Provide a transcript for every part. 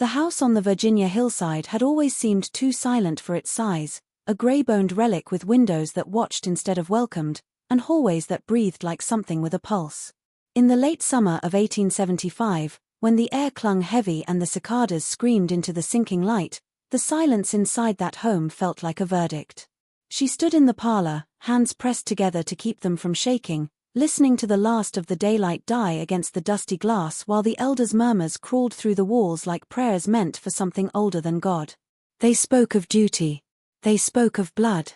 The house on the Virginia hillside had always seemed too silent for its size, a gray-boned relic with windows that watched instead of welcomed, and hallways that breathed like something with a pulse. In the late summer of 1875, when the air clung heavy and the cicadas screamed into the sinking light, the silence inside that home felt like a verdict. She stood in the parlor, hands pressed together to keep them from shaking, listening to the last of the daylight die against the dusty glass while the elders' murmurs crawled through the walls like prayers meant for something older than God. They spoke of duty. They spoke of blood.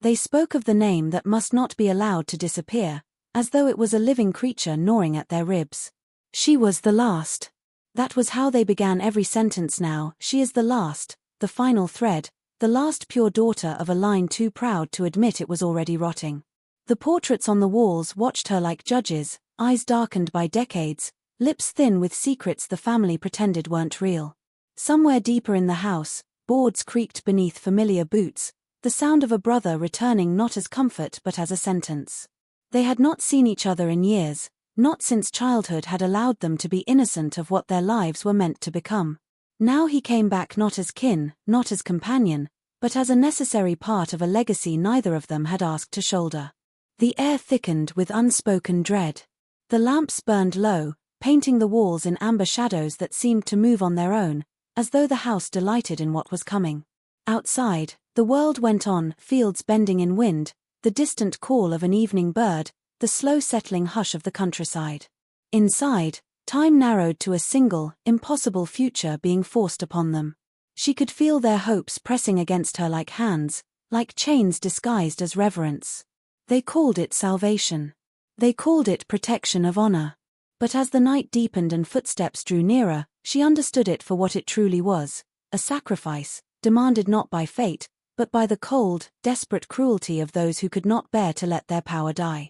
They spoke of the name that must not be allowed to disappear, as though it was a living creature gnawing at their ribs. She was the last. That was how they began every sentence now. She is the last, the final thread, the last pure daughter of a line too proud to admit it was already rotting. The portraits on the walls watched her like judges, eyes darkened by decades, lips thin with secrets the family pretended weren't real. Somewhere deeper in the house, boards creaked beneath familiar boots, the sound of a brother returning not as comfort but as a sentence. They had not seen each other in years, not since childhood had allowed them to be innocent of what their lives were meant to become. Now he came back not as kin, not as companion, but as a necessary part of a legacy neither of them had asked to shoulder. The air thickened with unspoken dread. The lamps burned low, painting the walls in amber shadows that seemed to move on their own, as though the house delighted in what was coming. Outside, the world went on, fields bending in wind, the distant call of an evening bird, the slow settling hush of the countryside. Inside, time narrowed to a single, impossible future being forced upon them. She could feel their hopes pressing against her like hands, like chains disguised as reverence. They called it salvation. They called it protection of honor. But as the night deepened and footsteps drew nearer, she understood it for what it truly was, a sacrifice, demanded not by fate, but by the cold, desperate cruelty of those who could not bear to let their power die.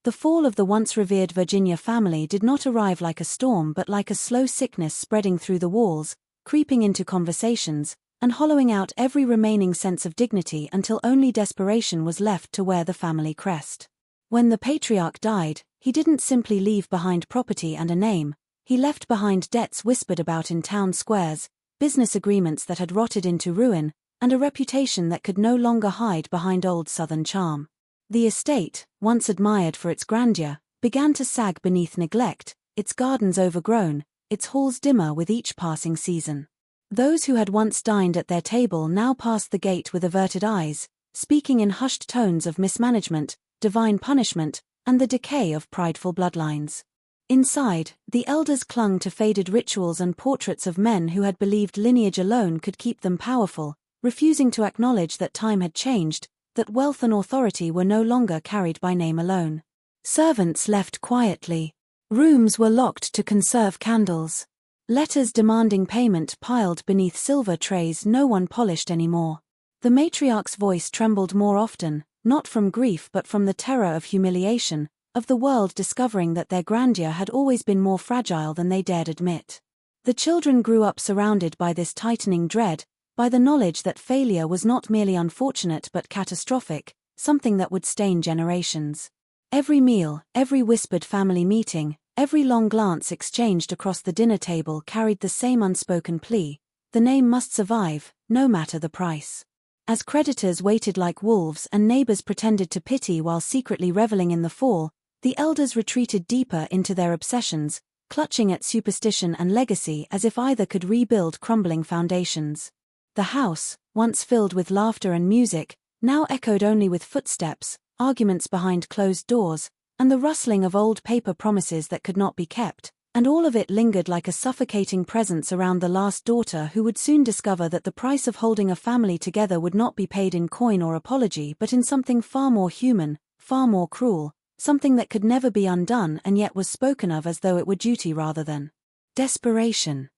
The fall of the once revered Virginia family did not arrive like a storm but like a slow sickness spreading through the walls, creeping into conversations, and hollowing out every remaining sense of dignity until only desperation was left to wear the family crest. When the patriarch died, he didn't simply leave behind property and a name, he left behind debts whispered about in town squares, business agreements that had rotted into ruin, and a reputation that could no longer hide behind old Southern charm. The estate, once admired for its grandeur, began to sag beneath neglect, its gardens overgrown, its halls dimmer with each passing season. Those who had once dined at their table now passed the gate with averted eyes, speaking in hushed tones of mismanagement, divine punishment, and the decay of prideful bloodlines. Inside, the elders clung to faded rituals and portraits of men who had believed lineage alone could keep them powerful, refusing to acknowledge that time had changed, that wealth and authority were no longer carried by name alone. Servants left quietly. Rooms were locked to conserve candles. Letters demanding payment piled beneath silver trays no one polished anymore. The matriarch's voice trembled more often, not from grief but from the terror of humiliation, of the world discovering that their grandeur had always been more fragile than they dared admit. The children grew up surrounded by this tightening dread, by the knowledge that failure was not merely unfortunate but catastrophic, something that would stain generations. Every meal, every whispered family meeting, every long glance exchanged across the dinner table carried the same unspoken plea: the name must survive, no matter the price. As creditors waited like wolves and neighbors pretended to pity while secretly reveling in the fall, the elders retreated deeper into their obsessions, clutching at superstition and legacy as if either could rebuild crumbling foundations. The house, once filled with laughter and music, now echoed only with footsteps, arguments behind closed doors, and the rustling of old paper promises that could not be kept, and all of it lingered like a suffocating presence around the last daughter who would soon discover that the price of holding a family together would not be paid in coin or apology but in something far more human, far more cruel, something that could never be undone and yet was spoken of as though it were duty rather than desperation.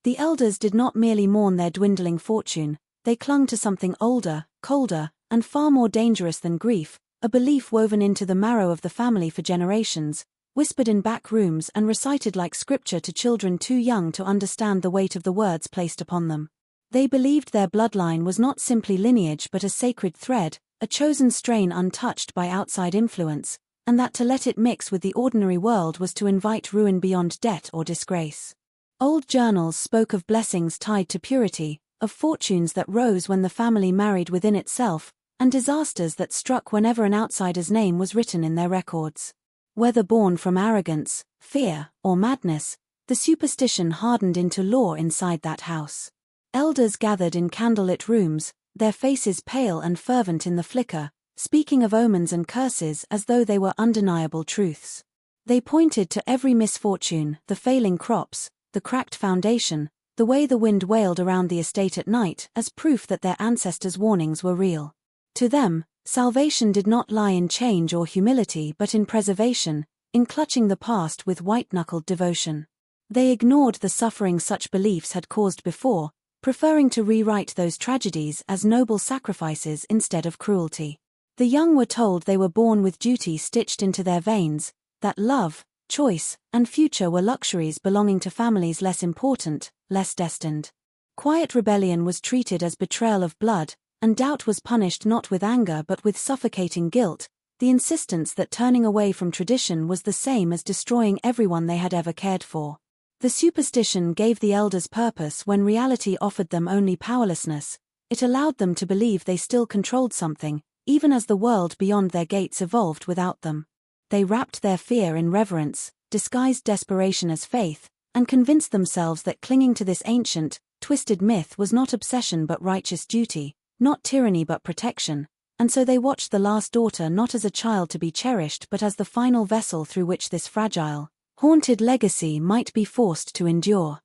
The elders did not merely mourn their dwindling fortune, they clung to something older, colder, and far more dangerous than grief, a belief woven into the marrow of the family for generations, whispered in back rooms and recited like scripture to children too young to understand the weight of the words placed upon them. They believed their bloodline was not simply lineage but a sacred thread, a chosen strain untouched by outside influence, and that to let it mix with the ordinary world was to invite ruin beyond debt or disgrace. Old journals spoke of blessings tied to purity, of fortunes that rose when the family married within itself, and disasters that struck whenever an outsider's name was written in their records. Whether born from arrogance, fear, or madness, the superstition hardened into law inside that house. Elders gathered in candlelit rooms, their faces pale and fervent in the flicker, speaking of omens and curses as though they were undeniable truths. They pointed to every misfortune, the failing crops, the cracked foundation, the way the wind wailed around the estate at night, as proof that their ancestors' warnings were real. To them, salvation did not lie in change or humility but in preservation, in clutching the past with white-knuckled devotion. They ignored the suffering such beliefs had caused before, preferring to rewrite those tragedies as noble sacrifices instead of cruelty. The young were told they were born with duty stitched into their veins, that love, choice, and future were luxuries belonging to families less important, less destined. Quiet rebellion was treated as betrayal of blood, and doubt was punished not with anger but with suffocating guilt, the insistence that turning away from tradition was the same as destroying everyone they had ever cared for. The superstition gave the elders purpose when reality offered them only powerlessness. It allowed them to believe they still controlled something, even as the world beyond their gates evolved without them. They wrapped their fear in reverence, disguised desperation as faith, and convinced themselves that clinging to this ancient, twisted myth was not obsession but righteous duty, not tyranny but protection, and so they watched the last daughter not as a child to be cherished but as the final vessel through which this fragile, haunted legacy might be forced to endure.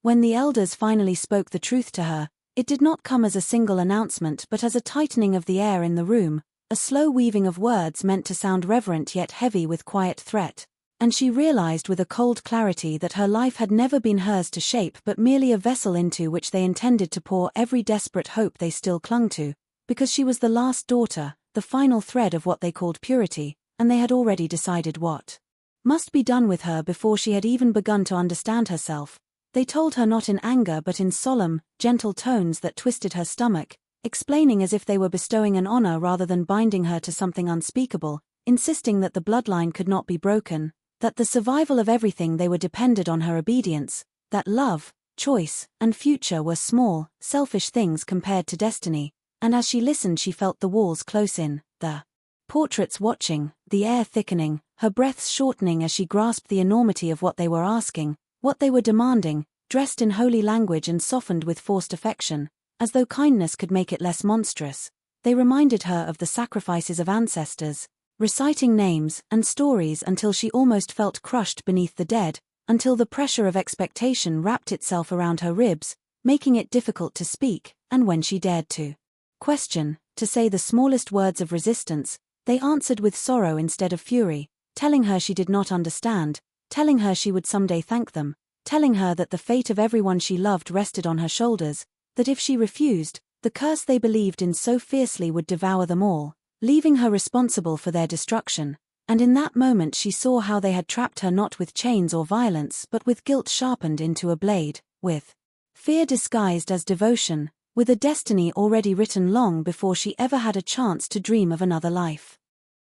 When the elders finally spoke the truth to her, it did not come as a single announcement but as a tightening of the air in the room, a slow weaving of words meant to sound reverent yet heavy with quiet threat, and she realized with a cold clarity that her life had never been hers to shape but merely a vessel into which they intended to pour every desperate hope they still clung to, because she was the last daughter, the final thread of what they called purity, and they had already decided what must be done with her before she had even begun to understand herself. They told her not in anger but in solemn, gentle tones that twisted her stomach, explaining as if they were bestowing an honor rather than binding her to something unspeakable, insisting that the bloodline could not be broken, that the survival of everything they were depended on her obedience, that love, choice, and future were small, selfish things compared to destiny, and as she listened she felt the walls close in, the portraits watching, the air thickening, her breaths shortening as she grasped the enormity of what they were asking, what they were demanding, dressed in holy language and softened with forced affection, as though kindness could make it less monstrous. They reminded her of the sacrifices of ancestors, reciting names and stories until she almost felt crushed beneath the dead, until the pressure of expectation wrapped itself around her ribs, making it difficult to speak, and when she dared to question, to say the smallest words of resistance, they answered with sorrow instead of fury, telling her she did not understand, telling her she would someday thank them, telling her that the fate of everyone she loved rested on her shoulders, that if she refused, the curse they believed in so fiercely would devour them all, leaving her responsible for their destruction. And in that moment she saw how they had trapped her not with chains or violence but with guilt sharpened into a blade, with fear disguised as devotion, with a destiny already written long before she ever had a chance to dream of another life.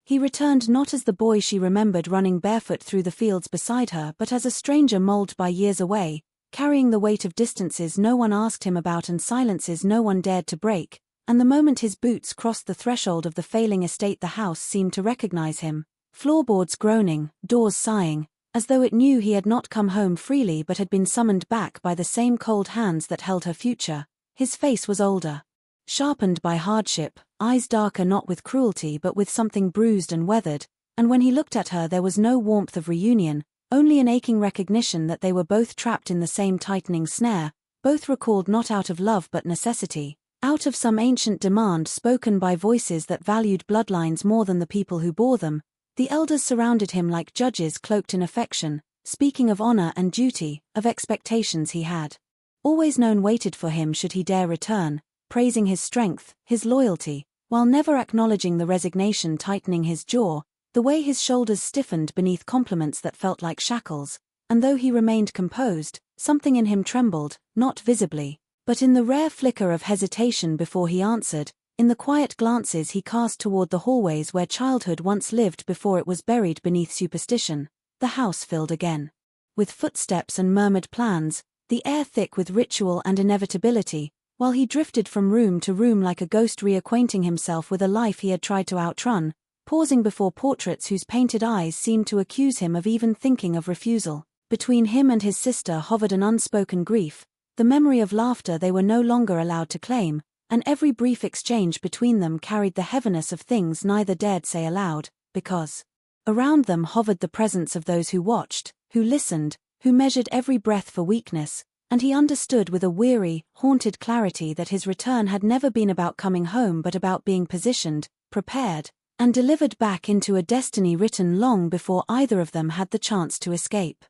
He returned not as the boy she remembered running barefoot through the fields beside her but as a stranger molded by years away, carrying the weight of distances no one asked him about and silences no one dared to break, and the moment his boots crossed the threshold of the failing estate the house seemed to recognize him, floorboards groaning, doors sighing, as though it knew he had not come home freely but had been summoned back by the same cold hands that held her future. His face was older, sharpened by hardship, eyes darker not with cruelty but with something bruised and weathered, and when he looked at her there was no warmth of reunion, only an aching recognition that they were both trapped in the same tightening snare, both recalled not out of love but necessity, out of some ancient demand spoken by voices that valued bloodlines more than the people who bore them. The elders surrounded him like judges cloaked in affection, speaking of honor and duty, of expectations he had always known waited for him should he dare return, praising his strength, his loyalty, while never acknowledging the resignation tightening his jaw, the way his shoulders stiffened beneath compliments that felt like shackles, and though he remained composed, something in him trembled, not visibly, but in the rare flicker of hesitation before he answered, in the quiet glances he cast toward the hallways where childhood once lived before it was buried beneath superstition. The house filled again with footsteps and murmured plans, the air thick with ritual and inevitability, while he drifted from room to room like a ghost reacquainting himself with a life he had tried to outrun, pausing before portraits whose painted eyes seemed to accuse him of even thinking of refusal. Between him and his sister hovered an unspoken grief, the memory of laughter they were no longer allowed to claim, and every brief exchange between them carried the heaviness of things neither dared say aloud, because around them hovered the presence of those who watched, who listened, who measured every breath for weakness, and he understood with a weary, haunted clarity that his return had never been about coming home but about being positioned, prepared, and delivered back into a destiny written long before either of them had the chance to escape.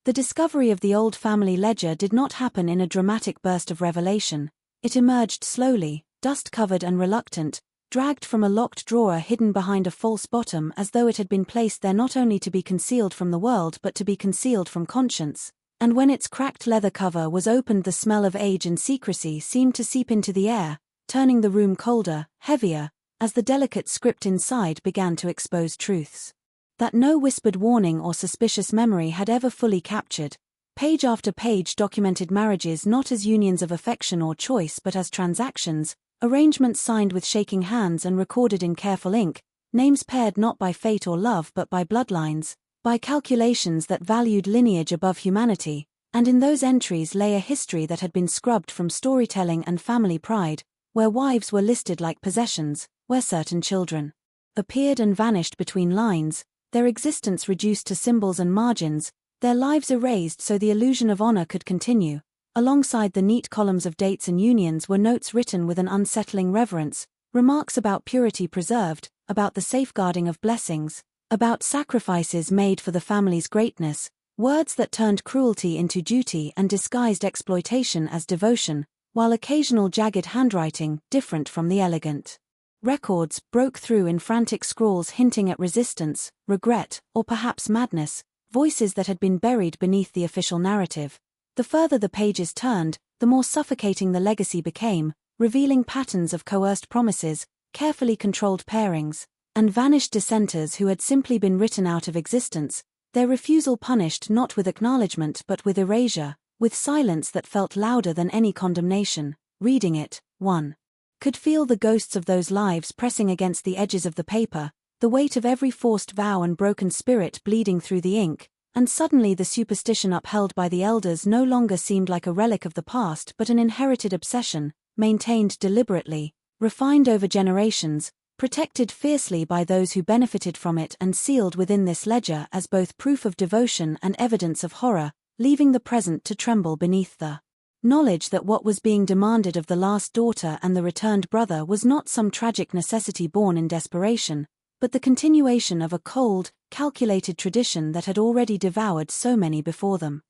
The discovery of the old family ledger did not happen in a dramatic burst of revelation. It emerged slowly, dust-covered and reluctant, dragged from a locked drawer hidden behind a false bottom as though it had been placed there not only to be concealed from the world but to be concealed from conscience. And when its cracked leather cover was opened, the smell of age and secrecy seemed to seep into the air, turning the room colder, heavier, as the delicate script inside began to expose truths that no whispered warning or suspicious memory had ever fully captured. Page after page documented marriages not as unions of affection or choice but as transactions, arrangements signed with shaking hands and recorded in careful ink, names paired not by fate or love but by bloodlines, by calculations that valued lineage above humanity, and in those entries lay a history that had been scrubbed from storytelling and family pride, where wives were listed like possessions, where certain children appeared and vanished between lines, their existence reduced to symbols and margins, their lives erased so the illusion of honor could continue. Alongside the neat columns of dates and unions were notes written with an unsettling reverence, remarks about purity preserved, about the safeguarding of blessings, about sacrifices made for the family's greatness, words that turned cruelty into duty and disguised exploitation as devotion, while occasional jagged handwriting, different from the elegant records, broke through in frantic scrawls hinting at resistance, regret, or perhaps madness, voices that had been buried beneath the official narrative. The further the pages turned, the more suffocating the legacy became, revealing patterns of coerced promises, carefully controlled pairings, and vanished dissenters who had simply been written out of existence, their refusal punished not with acknowledgement but with erasure, with silence that felt louder than any condemnation. Reading it, one could feel the ghosts of those lives pressing against the edges of the paper, the weight of every forced vow and broken spirit bleeding through the ink, and suddenly the superstition upheld by the elders no longer seemed like a relic of the past but an inherited obsession, maintained deliberately, refined over generations, protected fiercely by those who benefited from it and sealed within this ledger as both proof of devotion and evidence of horror, leaving the present to tremble beneath the knowledge that what was being demanded of the last daughter and the returned brother was not some tragic necessity born in desperation, but the continuation of a cold, calculated tradition that had already devoured so many before them.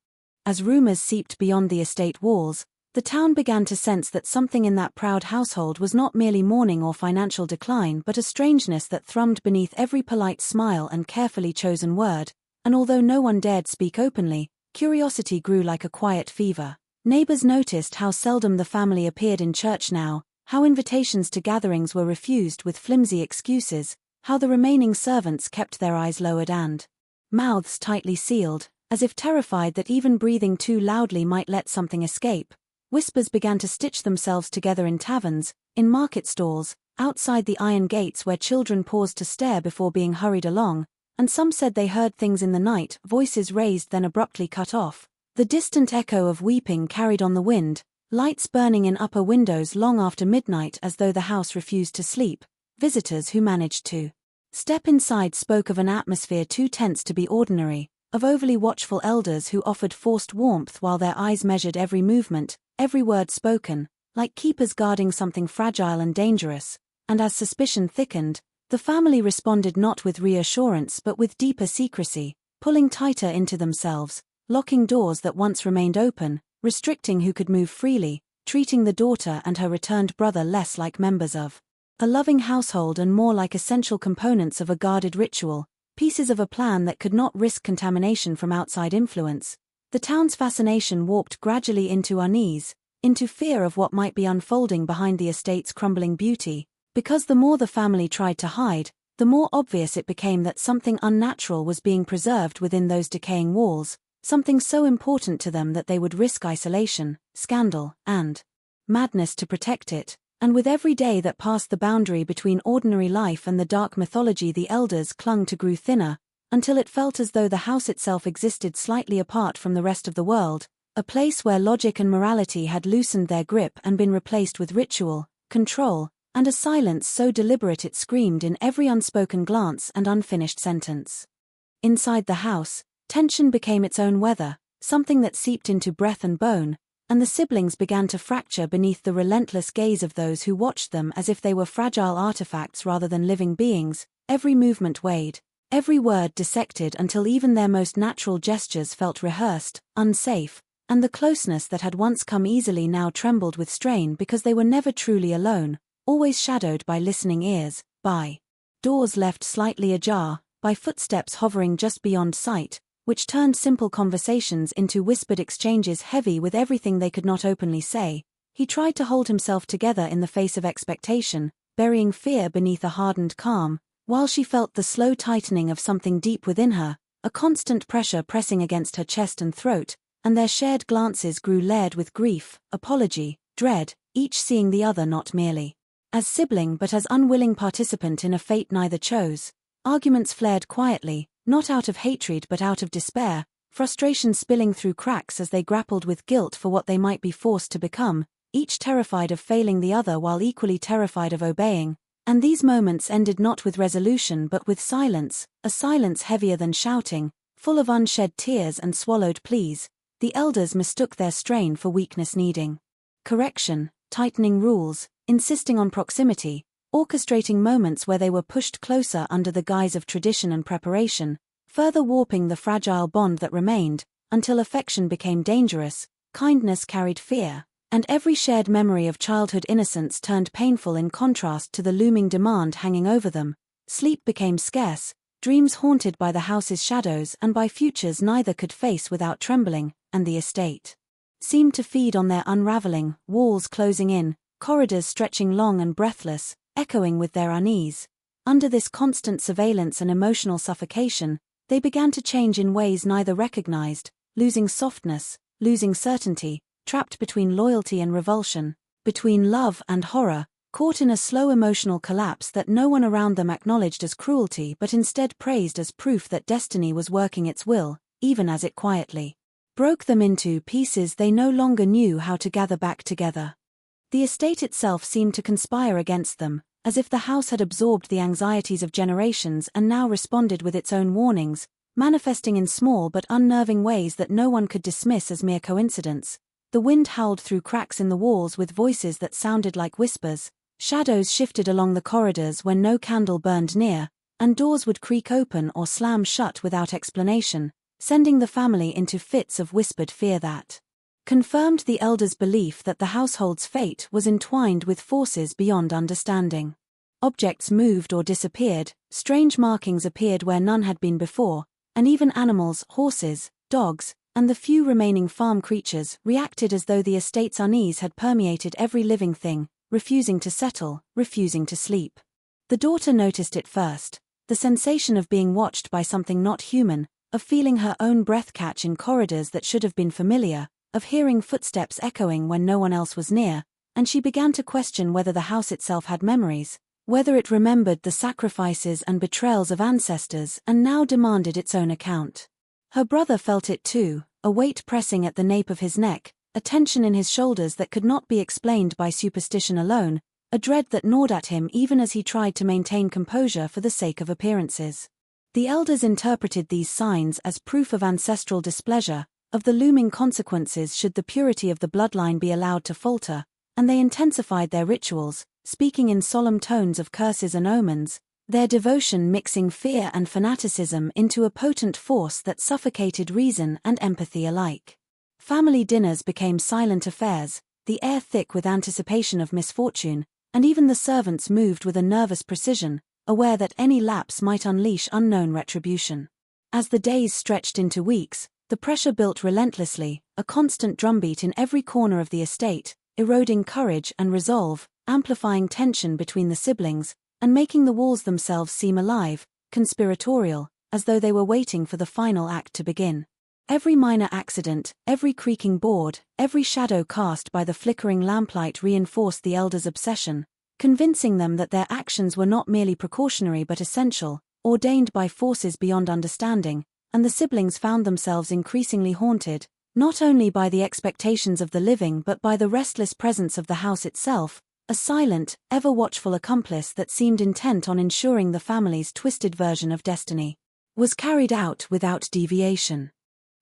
As rumors seeped beyond the estate walls, the town began to sense that something in that proud household was not merely mourning or financial decline but a strangeness that thrummed beneath every polite smile and carefully chosen word, and although no one dared speak openly, curiosity grew like a quiet fever. Neighbors noticed how seldom the family appeared in church now, how invitations to gatherings were refused with flimsy excuses, how the remaining servants kept their eyes lowered and mouths tightly sealed, as if terrified that even breathing too loudly might let something escape. Whispers began to stitch themselves together in taverns, in market stalls, outside the iron gates where children paused to stare before being hurried along, and some said they heard things in the night, voices raised then abruptly cut off. The distant echo of weeping carried on the wind, lights burning in upper windows long after midnight as though the house refused to sleep. Visitors who managed to step inside spoke of an atmosphere too tense to be ordinary, of overly watchful elders who offered forced warmth while their eyes measured every movement, every word spoken, like keepers guarding something fragile and dangerous, and as suspicion thickened, the family responded not with reassurance but with deeper secrecy, pulling tighter into themselves, locking doors that once remained open, restricting who could move freely, treating the daughter and her returned brother less like members of a loving household and more like essential components of a guarded ritual, pieces of a plan that could not risk contamination from outside influence. The town's fascination warped gradually into unease, into fear of what might be unfolding behind the estate's crumbling beauty, because the more the family tried to hide, the more obvious it became that something unnatural was being preserved within those decaying walls, something so important to them that they would risk isolation, scandal, and madness to protect it. And with every day that passed, the boundary between ordinary life and the dark mythology the elders clung to grew thinner, until it felt as though the house itself existed slightly apart from the rest of the world, a place where logic and morality had loosened their grip and been replaced with ritual, control, and a silence so deliberate it screamed in every unspoken glance and unfinished sentence. Inside the house, tension became its own weather, something that seeped into breath and bone, and the siblings began to fracture beneath the relentless gaze of those who watched them as if they were fragile artifacts rather than living beings. Every movement weighed, every word dissected until even their most natural gestures felt rehearsed, unsafe, and the closeness that had once come easily now trembled with strain because they were never truly alone, always shadowed by listening ears, by doors left slightly ajar, by footsteps hovering just beyond sight, which turned simple conversations into whispered exchanges heavy with everything they could not openly say. He tried to hold himself together in the face of expectation, burying fear beneath a hardened calm, while she felt the slow tightening of something deep within her, a constant pressure pressing against her chest and throat, and their shared glances grew layered with grief, apology, dread, each seeing the other not merely as sibling but as unwilling participant in a fate neither chose. Arguments flared quietly, not out of hatred but out of despair, frustration spilling through cracks as they grappled with guilt for what they might be forced to become, each terrified of failing the other while equally terrified of obeying. And these moments ended not with resolution but with silence, a silence heavier than shouting, full of unshed tears and swallowed pleas. The elders mistook their strain for weakness needing correction, tightening rules, insisting on proximity, orchestrating moments where they were pushed closer under the guise of tradition and preparation, further warping the fragile bond that remained, until affection became dangerous, kindness carried fear, and every shared memory of childhood innocence turned painful in contrast to the looming demand hanging over them. Sleep became scarce, dreams haunted by the house's shadows and by futures neither could face without trembling, and the estate seemed to feed on their unraveling, walls closing in, corridors stretching long and breathless, echoing with their unease. Under this constant surveillance and emotional suffocation, they began to change in ways neither recognized, losing softness, losing certainty, trapped between loyalty and revulsion, between love and horror, caught in a slow emotional collapse that no one around them acknowledged as cruelty but instead praised as proof that destiny was working its will, even as it quietly broke them into pieces they no longer knew how to gather back together. The estate itself seemed to conspire against them, as if the house had absorbed the anxieties of generations and now responded with its own warnings, manifesting in small but unnerving ways that no one could dismiss as mere coincidence. The wind howled through cracks in the walls with voices that sounded like whispers, shadows shifted along the corridors when no candle burned near, and doors would creak open or slam shut without explanation, sending the family into fits of whispered fear that confirmed the elders' belief that the household's fate was entwined with forces beyond understanding. Objects moved or disappeared, strange markings appeared where none had been before, and even animals, horses, dogs, and the few remaining farm creatures reacted as though the estate's unease had permeated every living thing, refusing to settle, refusing to sleep. The daughter noticed it first, the sensation of being watched by something not human, of feeling her own breath catch in corridors that should have been familiar, of hearing footsteps echoing when no one else was near, and she began to question whether the house itself had memories, whether it remembered the sacrifices and betrayals of ancestors and now demanded its own account. Her brother felt it too, a weight pressing at the nape of his neck, a tension in his shoulders that could not be explained by superstition alone, a dread that gnawed at him even as he tried to maintain composure for the sake of appearances. The elders interpreted these signs as proof of ancestral displeasure, of the looming consequences should the purity of the bloodline be allowed to falter, and they intensified their rituals, speaking in solemn tones of curses and omens, their devotion mixing fear and fanaticism into a potent force that suffocated reason and empathy alike. Family dinners became silent affairs, the air thick with anticipation of misfortune, and even the servants moved with a nervous precision, aware that any lapse might unleash unknown retribution. As the days stretched into weeks, the pressure built relentlessly, a constant drumbeat in every corner of the estate, eroding courage and resolve, amplifying tension between the siblings, and making the walls themselves seem alive, conspiratorial, as though they were waiting for the final act to begin. Every minor accident, every creaking board, every shadow cast by the flickering lamplight reinforced the elders' obsession, convincing them that their actions were not merely precautionary but essential, ordained by forces beyond understanding, and the siblings found themselves increasingly haunted, not only by the expectations of the living but by the restless presence of the house itself, a silent, ever-watchful accomplice that seemed intent on ensuring the family's twisted version of destiny was carried out without deviation.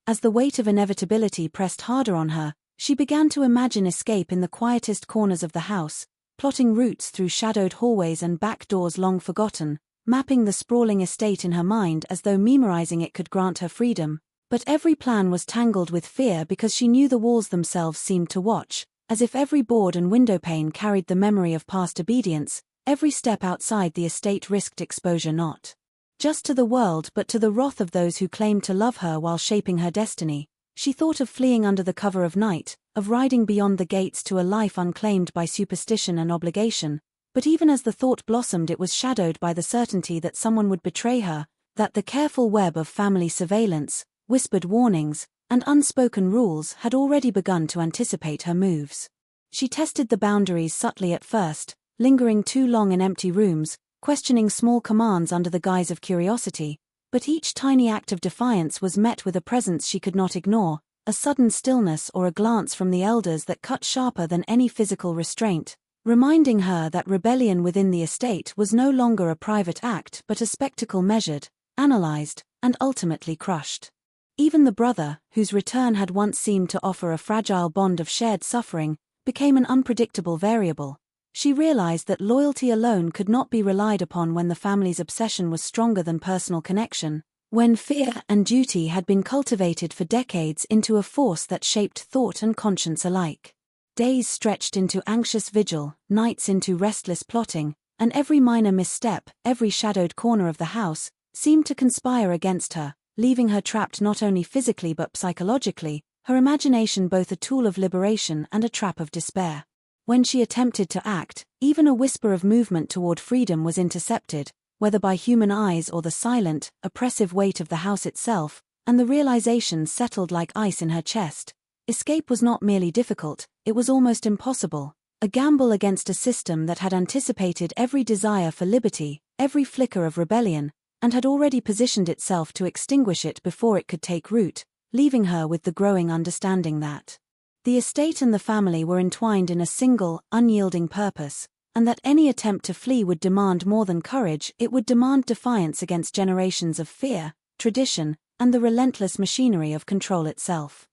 As the weight of inevitability pressed harder on her, she began to imagine escape in the quietest corners of the house, plotting routes through shadowed hallways and back doors long forgotten, mapping the sprawling estate in her mind as though memorizing it could grant her freedom. But every plan was tangled with fear because she knew the walls themselves seemed to watch, as if every board and windowpane carried the memory of past obedience. Every step outside the estate risked exposure not just to the world but to the wrath of those who claimed to love her while shaping her destiny. She thought of fleeing under the cover of night, of riding beyond the gates to a life unclaimed by superstition and obligation, but even as the thought blossomed it was shadowed by the certainty that someone would betray her, that the careful web of family surveillance, whispered warnings, and unspoken rules had already begun to anticipate her moves. She tested the boundaries subtly at first, lingering too long in empty rooms, questioning small commands under the guise of curiosity, but each tiny act of defiance was met with a presence she could not ignore, a sudden stillness or a glance from the elders that cut sharper than any physical restraint, reminding her that rebellion within the estate was no longer a private act but a spectacle measured, analyzed, and ultimately crushed. Even the brother, whose return had once seemed to offer a fragile bond of shared suffering, became an unpredictable variable. She realized that loyalty alone could not be relied upon when the family's obsession was stronger than personal connection, when fear and duty had been cultivated for decades into a force that shaped thought and conscience alike. Days stretched into anxious vigil, nights into restless plotting, and every minor misstep, every shadowed corner of the house, seemed to conspire against her, leaving her trapped not only physically but psychologically, her imagination both a tool of liberation and a trap of despair. When she attempted to act, even a whisper of movement toward freedom was intercepted, whether by human eyes or the silent, oppressive weight of the house itself, and the realization settled like ice in her chest. Escape was not merely difficult, it was almost impossible, a gamble against a system that had anticipated every desire for liberty, every flicker of rebellion, and had already positioned itself to extinguish it before it could take root, leaving her with the growing understanding that the estate and the family were entwined in a single, unyielding purpose, and that any attempt to flee would demand more than courage, it would demand defiance against generations of fear, tradition, and the relentless machinery of control itself.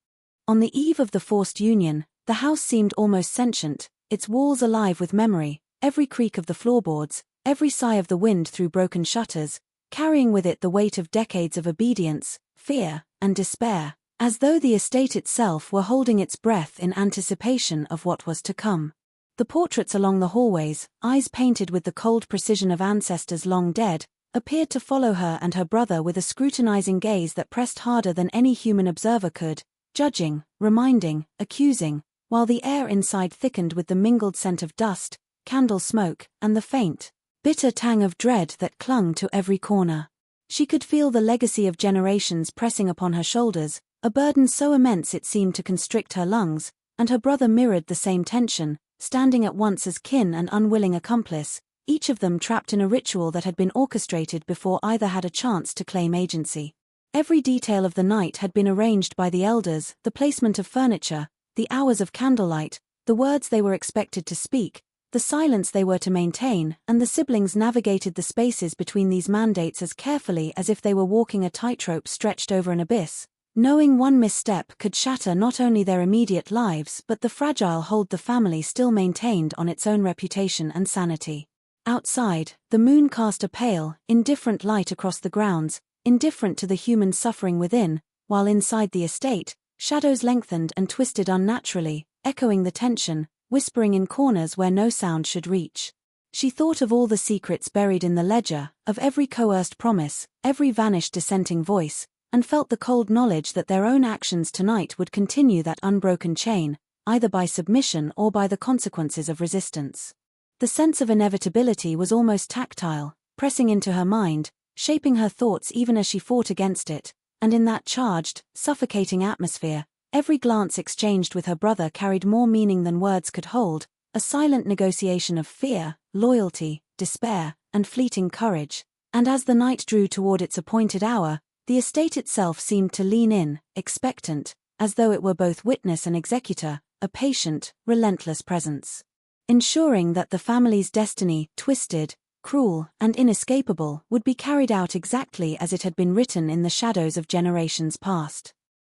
On the eve of the forced union, the house seemed almost sentient, its walls alive with memory, every creak of the floorboards, every sigh of the wind through broken shutters, carrying with it the weight of decades of obedience, fear, and despair, as though the estate itself were holding its breath in anticipation of what was to come. The portraits along the hallways, eyes painted with the cold precision of ancestors long dead, appeared to follow her and her brother with a scrutinizing gaze that pressed harder than any human observer could, judging, reminding, accusing, while the air inside thickened with the mingled scent of dust, candle smoke, and the faint, bitter tang of dread that clung to every corner. She could feel the legacy of generations pressing upon her shoulders, a burden so immense it seemed to constrict her lungs, and her brother mirrored the same tension, standing at once as kin and unwilling accomplice, each of them trapped in a ritual that had been orchestrated before either had a chance to claim agency. Every detail of the night had been arranged by the elders, the placement of furniture, the hours of candlelight, the words they were expected to speak, the silence they were to maintain, and the siblings navigated the spaces between these mandates as carefully as if they were walking a tightrope stretched over an abyss, knowing one misstep could shatter not only their immediate lives but the fragile hold the family still maintained on its own reputation and sanity. Outside, the moon cast a pale, indifferent light across the grounds, indifferent to the human suffering within, while inside the estate, shadows lengthened and twisted unnaturally, echoing the tension, whispering in corners where no sound should reach. She thought of all the secrets buried in the ledger, of every coerced promise, every vanished dissenting voice, and felt the cold knowledge that their own actions tonight would continue that unbroken chain, either by submission or by the consequences of resistance. The sense of inevitability was almost tactile, pressing into her mind, shaping her thoughts even as she fought against it, and in that charged, suffocating atmosphere, every glance exchanged with her brother carried more meaning than words could hold, a silent negotiation of fear, loyalty, despair, and fleeting courage. And as the night drew toward its appointed hour, the estate itself seemed to lean in, expectant, as though it were both witness and executor, a patient, relentless presence. Ensuring that the family's destiny, twisted, cruel, and inescapable, would be carried out exactly as it had been written in the shadows of generations past.